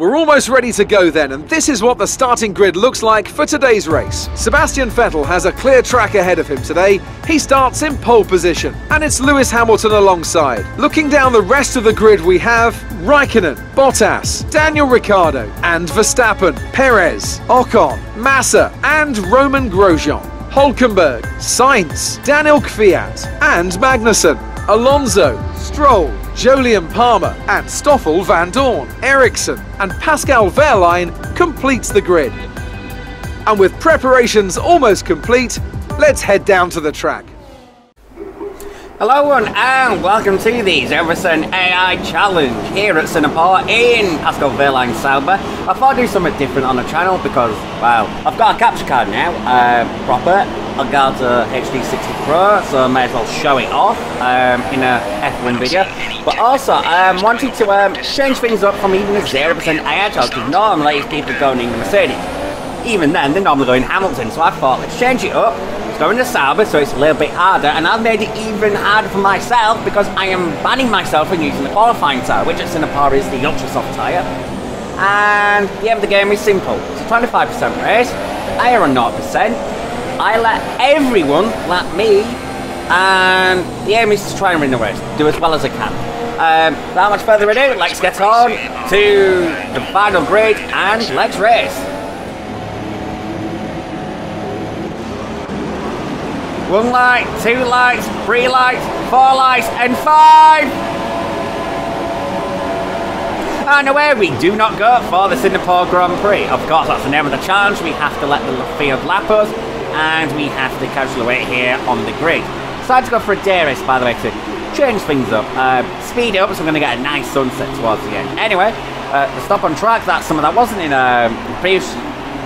We're almost ready to go then, and this is what the starting grid looks like for today's race. Sebastian Vettel has a clear track ahead of him today. He starts in pole position, and it's Lewis Hamilton alongside. Looking down the rest of the grid, we have Raikkonen, Bottas, Daniel Ricciardo, and Verstappen, Perez, Ocon, Massa, and Roman Grosjean. Hülkenberg, Sainz, Daniel Kvyat, and Magnussen. Alonso, Stroll, Jolyon Palmer, and Stoffel van Dorn, Ericsson, and Pascal Wehrlein completes the grid. And with preparations almost complete, let's head down to the track. Hello and welcome to the 0% AI Challenge here at Singapore in Pascal Wehrlein Sauber. I thought I'd do something different on the channel because, well, I've got a capture card now, proper. I've got a HD60 Pro, so I may as well show it off in a F1 video. But also, I wanted to change things up from even a 0% AI challenge, because normally people going in the Mercedes. Even then, they're normally going Hamilton, so I thought, let's change it up. Let's go into Sauber, so it's a little bit harder, and I've made it even harder for myself because I am banning myself from using the qualifying tyre, which at Singapore is the ultra soft tyre. And the aim of the game is simple. It's a 25% race. I am on 0%. I let everyone lap me, and the aim is to try and win the race, do as well as I can. Without much further ado, let's get on to the final grid and let's race. One light, 2 lights, 3 lights, 4 lights, and 5! And away we do not go for the Singapore Grand Prix. Of course, that's the name of the challenge. We have to let the field lap us, and we have to casually wait here on the grid. Decided to go for a day race, by the way, to change things up. Speed it up, so we're going to get a nice sunset towards the end. Anyway, the stop on track, that's something that wasn't in the previous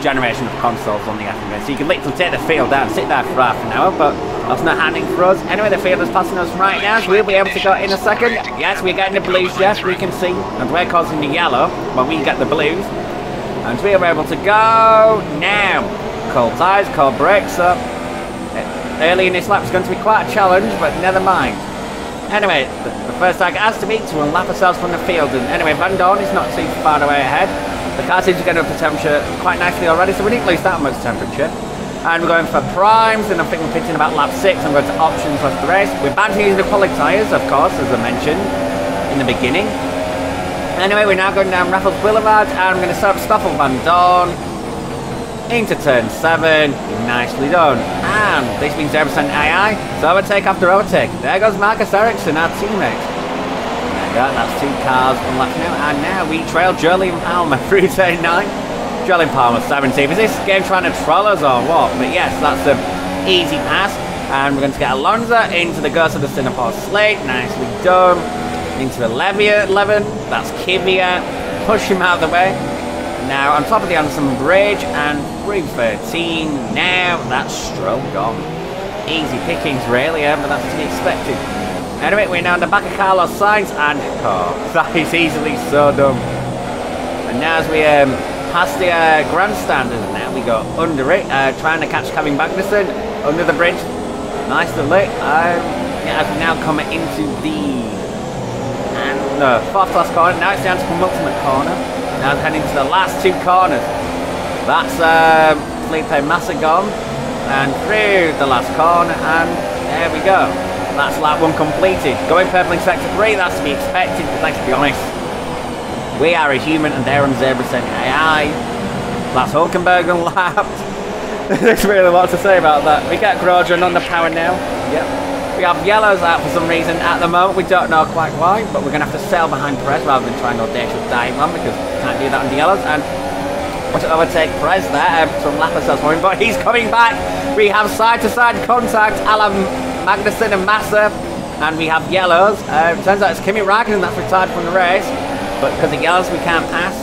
generation of consoles on the F1, so you can literally take the field down, sit there for half an hour, but that's not happening for us. Anyway, the field is passing us right now, so we'll be able to go in a second. Yes, we're getting the blues, yes, we can see, and we're causing the yellow when we get the blues, and we are able to go now. Cold tyres, cold brakes, so early in this lap is going to be quite a challenge, but never mind. Anyway, the first target has to be to unlap ourselves from the field, and anyway, Van Dorn is not too far away ahead. The car seems to get up to temperature quite nicely already, so we didn't lose that much temperature. And we're going for primes, and I think we're pitching about lap 6. I'm going to options rest the race. We're banned from using the quality tyres, of course, as I mentioned in the beginning. Anyway, we're now going down Raffles Boulevard, and I'm going to start Stoffel van Dorn into turn 7. Nicely done. And this means 0% AI, so overtake after overtake. There goes Marcus Ericsson, our teammate. That's 2 cars unlapped now, and now we trail Jolyon Palmer through turn 9. Jolyon Palmer 17th. Is this game trying to troll us or what? But yes, that's an easy pass, and we're going to get Alonso into the Ghost of the Singapore Slate. Nicely done. Into 11, that's Kvyat. Push him out of the way. Now on top of the Anderson Bridge, and through 13. Now that's Stroll gone. Easy pickings really, but that's to be expected. Anyway, we're now in the back of Carlos Sainz, and that is easily so dumb. And now as we pass the grandstand, now we go under it, trying to catch Kevin Magnussen under the bridge. Nicely lit. Yeah, as we now come into the 4th class corner, now it's down to the penultimate corner. Now heading to the last 2 corners. That's Felipe Massa gone, and through the last corner, and there we go. That's lap 1 completed. Going purple in sector 3, that's to be expected, but let's be honest. We are a human and they're on 0% AI. That's Hülkenberg unlapped. There's really a lot to say about that. We get Grosjean on the power now. Yep. We have yellows out for some reason at the moment. We don't know quite why, but we're going to have to sail behind Perez rather than try an audacious dive one, because we can't do that on the yellows. And want to overtake Perez there to unlap ourselves for him, but he's coming back. We have side-to-side contact, Alan Magnussen and Massa, and we have yellows. Turns out it's Kimi Raikkonen that's retired from the race, but because of yellows we can't pass.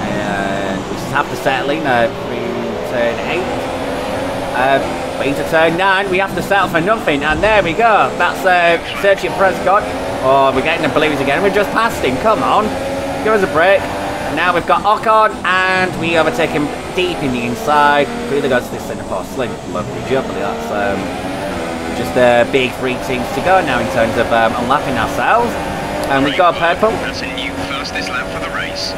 And we just have to settle in through turn 8. But into turn 9 we have to settle for nothing, and there we go. That's Sergio Prescott. Oh, we're getting the blues again. We just passed him. Come on, give us a break. And now we've got Ocon, and we overtake him deep in the inside. Really goes to this Singapore Slim. Lovely jubbly. That's just a big 3 teams to go now in terms of unlapping ourselves. And we've got purple. That's a new fastest lap for the race.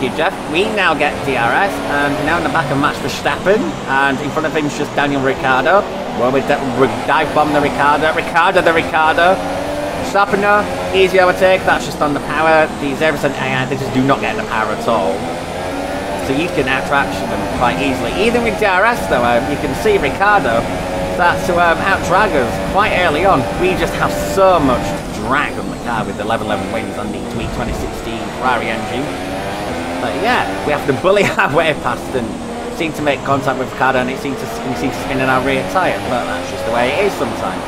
Thank you, Jeff. We now get DRS, and now in the back of Max Verstappen, and in front of him is just Daniel Ricciardo. Well, we dive bomb the Ricciardo. Ricciardo. Verstappen, no, easy overtake. That's just on the power. These Everton AI, they just do not get the power at all. So you can out-traction them quite easily. Even with DRS, though, you can see Ricciardo starts to out-drag us quite early on. We just have so much drag on the car with the level 11 wings on the tweak 2016 Ferrari engine. But yeah, we have to bully our way past and seem to make contact with Ricardo, and he seems to spin in our rear tyre, but that's just the way it is sometimes.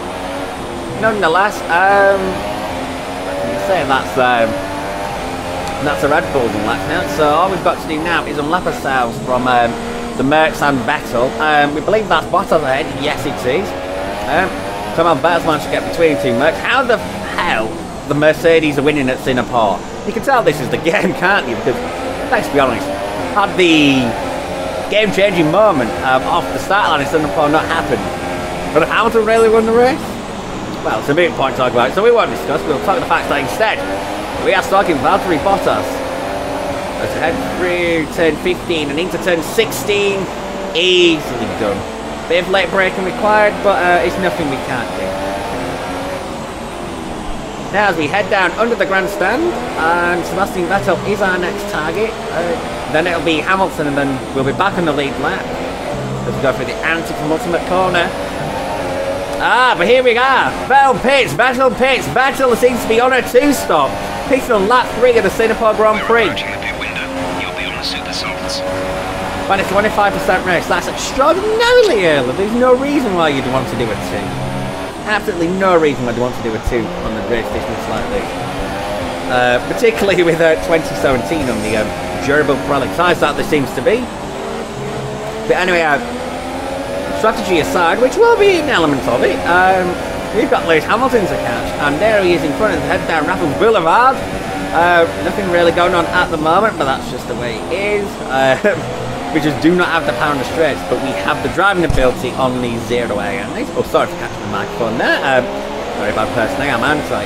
Nonetheless, what can you say? That's a Red Bull in lap now. So all we've got to do now is unlap ourselves from the Mercs and Vettel. We believe that's Bottas ahead. Yes, it is. Somehow Vettel's managed to get between two Mercs. How the hell the Mercedes are winning at Singapore? You can tell this is the game, can't you? Because let's be honest, had the game-changing moment off the start line in Singapore not happened, but Hamilton really won the race? Well, it's a moot point to talk about, so we won't discuss. We'll talk the fact that instead we are talking Valtteri Bottas as we head through turn 15 and into turn 16. Easily done. Bit of late braking required, but it's nothing we can't do. Now as we head down under the grandstand, and Sebastian Vettel is our next target, then it'll be Hamilton, and then we'll be back on the lead lap as we go through the anti-penultimate corner. But here we are. Vettel pits. Vettel seems to be on a two-stop. Pits on lap 3 of the Singapore Grand Prix. But it's a 25% race. That's extraordinarily early. There's no reason why you'd want to do a 2. Absolutely no reason why you'd want to do a 2 on the race distance like this. Particularly with 2017 on the durable acrylic tyres that there seems to be. But anyway, strategy aside, which will be an element of it, we've got Lewis Hamilton to catch, and there he is in front of the head down Raffles Boulevard. Nothing really going on at the moment, but that's just the way it is. We just do not have the power on the straights, but we have the driving ability on the 0A. Oh, sorry for catching the microphone there. Sorry about personally, I'm anti.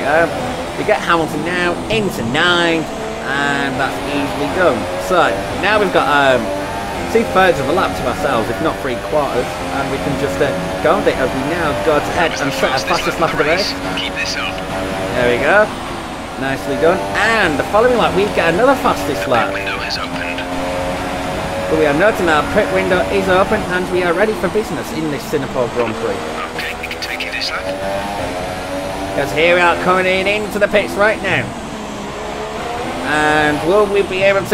We get Hamilton now into 9, and that's easily done. So now we've got 2/3 of a lap to ourselves, if not 3/4, and we can just go with it as we now go to head and set our fastest lap of the race. Keep this up. There we go. Nicely done. And the following lap, we get another fastest lap. The window has opened. But we are noting our pit window is open, and we are ready for business in this Singapore Grand Prix. Okay, we can take you this lap. Because here we are coming into the pits right now. And will we be able to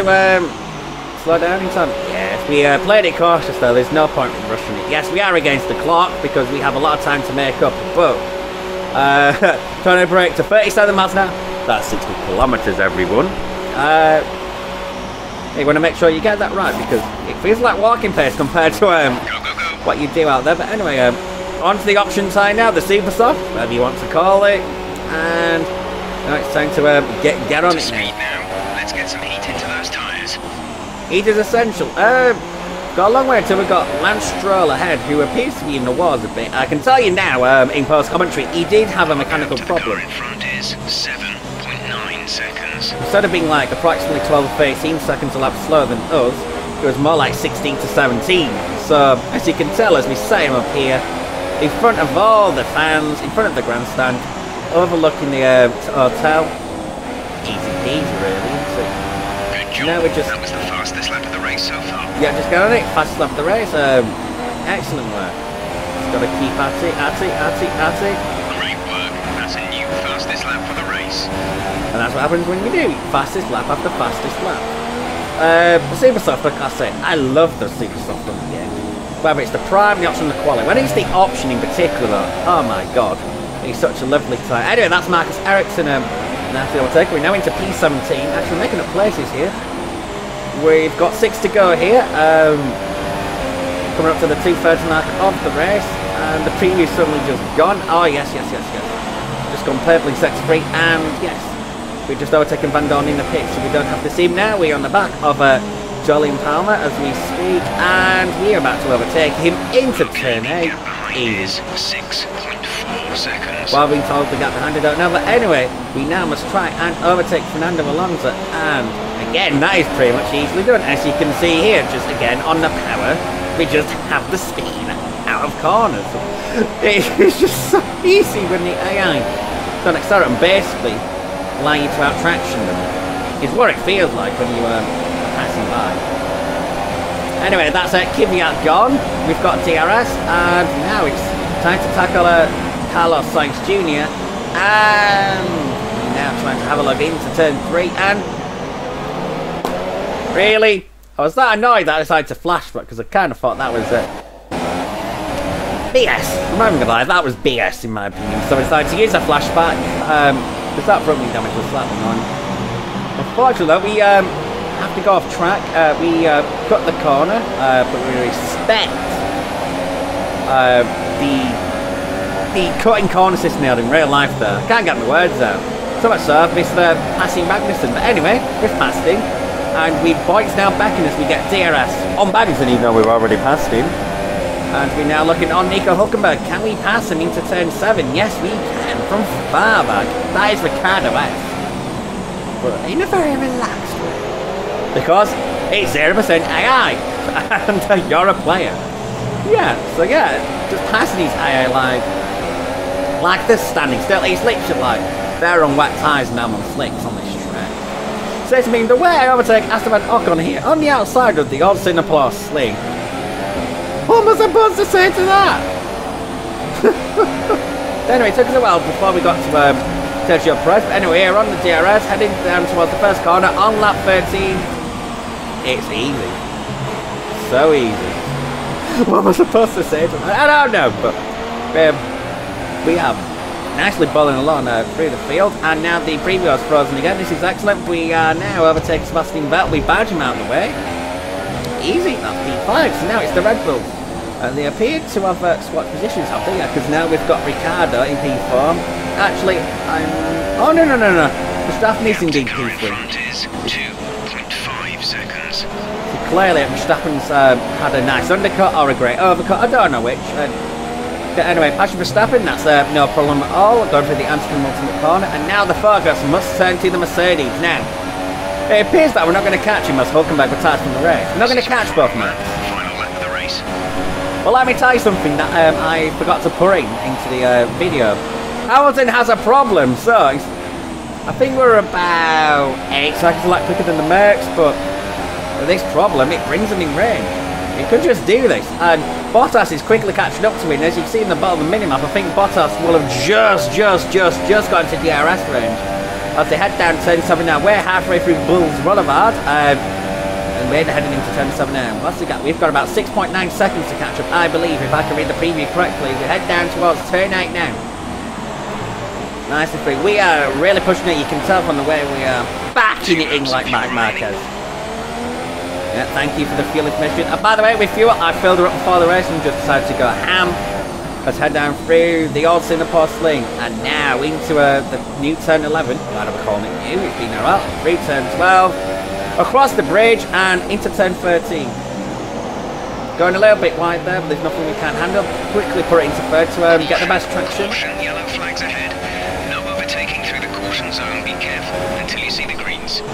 slow down in time? Yes, we played it cautious though, there's no point in rushing it. Yes, we are against the clock because we have a lot of time to make up, but trying to brake to 37 miles an hour. That's 60 kilometers, everyone. You want to make sure you get that right because it feels like walking pace compared to what you do out there. But anyway, on to the option side now, the Super Soft, whatever you want to call it, and now it's time to get on it now. Let's get some heat into those tyres. Heat is essential. Got a long way until we've got Lance Stroll ahead, who appears to be in the wars a bit. I can tell you now, in post-commentary, he did have a mechanical problem. The car in front is 7.9 seconds. Instead of being like approximately 12 or 13 seconds a lap slower than us, it was more like 16 to 17. So, as you can tell, as we say him up here, in front of all the fans, in front of the grandstand, overlooking the hotel. Easy peasy, really, isn't it? Good job. Now we're just... That was the fastest lap of the race so far. Yeah, just go on it. Fastest lap of the race. Excellent work. Just got to keep at it. Great work. That's a new fastest lap for the race. And that's what happens when you do fastest lap after fastest lap. The Super Soft, like I say, I love the Super Soft on the game. Whether it's the Prime, the option, the Quali. When it's the option in particular, oh my god, it's such a lovely time. Anyway, that's Marcus Ericsson. We're now into P17, actually making up places here. We've got 6 to go here. Coming up to the 2/3 mark of the race, and the preview's suddenly just gone. Oh yes. Just gone purpley sets free, and yes, we've just overtaken Van Dorn in the pit, so we don't have to see him now. We're on the back of Jolyon Palmer as we speak, and we're about to overtake him into turn 8. Is 6.4 seconds. While being told the gap behind, I don't know, but anyway, we now must try and overtake Fernando Alonso, and again, that is pretty much easily done. As you can see here, just again, on the power, we just have the spin out of corners. It's just so easy when the AI don't accelerate and basically allow you to out-traction them. It's what it feels like when you are passing by. Anyway, that's Kvyat gone. We've got DRS, and now it's time to tackle Carlos Sainz Jr. And now trying to have a look into turn 3, and really, I was that annoyed that I decided to flashback because I kind of thought that was BS. I'm not even gonna lie, that was BS in my opinion. So I decided to use a flashback because that front wing damage was slightly annoying. Unfortunately, though, we have to go off track. We cut the corner, but we respect the cutting corner system nailed in real life there. I can't get my words out. So much so I've missed the passing Magnussen. But anyway, we've passed him. And we points now backing as we get DRS on Magnussen, even though we've already passed him. And we're now looking on Nico Hülkenberg. Can we pass him into turn 7? Yes, we can. From far back. That is Ricardo S. But in a very relaxed way. Because it's 0% AI. And you're a player. Yeah, so yeah, just passing these AI like this standing still. It's literally like they're on wet tyres and I'm on slicks on this track. So it's mean the way I overtake Esteban Ocon here on the outside of the old Singapore sling. What was I supposed to say to that? Anyway, it took us a while before we got to Sergio Perez. But anyway, we're on the DRS, heading down towards the first corner on lap 13. It's easy. So easy. What am I supposed to say to that? I don't know, but we are nicely bowling along through the field, and now the preview is frozen again. This is excellent. We are now overtaking Sebastian Vettel. We badge him out of the way. Easy, that's P5. So now it's the Red Bulls. They appear to have swapped positions, have they? Yeah, because now we've got Ricardo in P4. Actually, oh no. Verstappen is indeed P3. Is 2.5 seconds. Clearly, Verstappen's had a nice undercut or a great overcut. I don't know which. Anyway, passing Verstappen, that's no problem at all. Going through the anti-ultimate corner, and now the focus must turn to the Mercedes. Now, it appears that we're not going to catch him as Hülkenberg retired from the race. We're not going to catch both men. Final lap of the race. Well, let me tell you something that I forgot to put into the video. Hamilton has a problem, so I think we're about 8 seconds like quicker than the Mercs, but this problem, it brings them in range. He could just do this, and Bottas is quickly catching up to him. As you can see in the bottom of the minimap, I think Bottas will have just got into DRS range as they head down turn 7 now. We're halfway through Bulls Boulevard, and we're heading into turn 7 now. What's the gap? We've got about 6.9 seconds to catch up, I believe, if I can read the preview correctly. We head down towards turn 8 now. Nice and free. We are really pushing it. You can tell from the way we are backing it in like Marc Marquez. Yeah, thank you for the fuel information. By the way, with fuel, I filled her up before the race and just decided to go ham. Let's head down through the old Singapore sling and now into the new turn 11. Why do we call it new? It's been a while. Through turn 12, across the bridge and into turn 13. Going a little bit wide there, but there's nothing we can't handle. Quickly put it into third to get the best traction. Caution, yellow flags ahead. No overtaking through the caution zone. Be careful until you see the greens.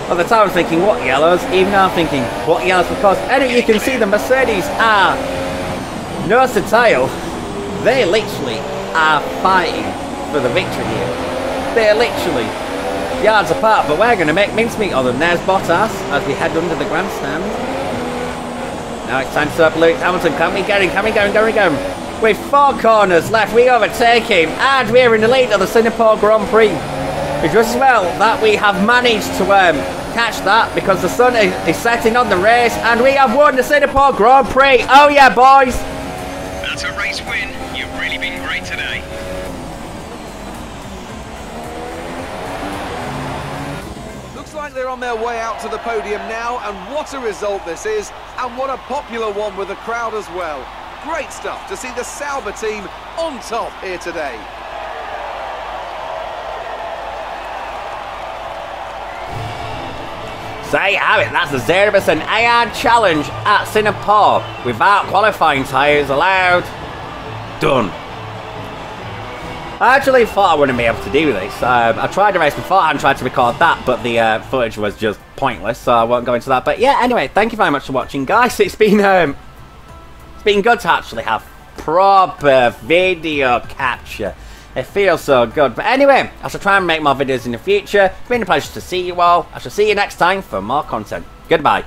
At the time I was thinking, what yellows? Even now I'm thinking, what yellows? Because anyway, you can see the Mercedes are nose to tail. They literally are fighting for the victory here. They're literally yards apart, but we're going to make mincemeat of them. There's Bottas as we head under the grandstand. Now it's time to circle Lewis Hamilton. Can we get him? Can we go? With 4 corners left, we overtake him, and we're in the lead of the Singapore Grand Prix. It's just as well that we have managed to catch that because the sun is setting on the race, and we have won the Singapore Grand Prix. Oh yeah, boys! That's a race win. You've really been great today. Looks like they're on their way out to the podium now, and what a result this is, and what a popular one with the crowd as well. Great stuff to see the Sauber team on top here today. So there you have it, that's the 0% AR challenge at Singapore without qualifying tyres allowed. Done. I actually thought I wouldn't be able to do this. I tried to race before and tried to record that, but the footage was just pointless, so I won't go into that. But yeah, anyway, thank you very much for watching, guys. It's been good to actually have proper video capture. It feels so good. But anyway, I shall try and make more videos in the future. It's been a pleasure to see you all. I shall see you next time for more content. Goodbye.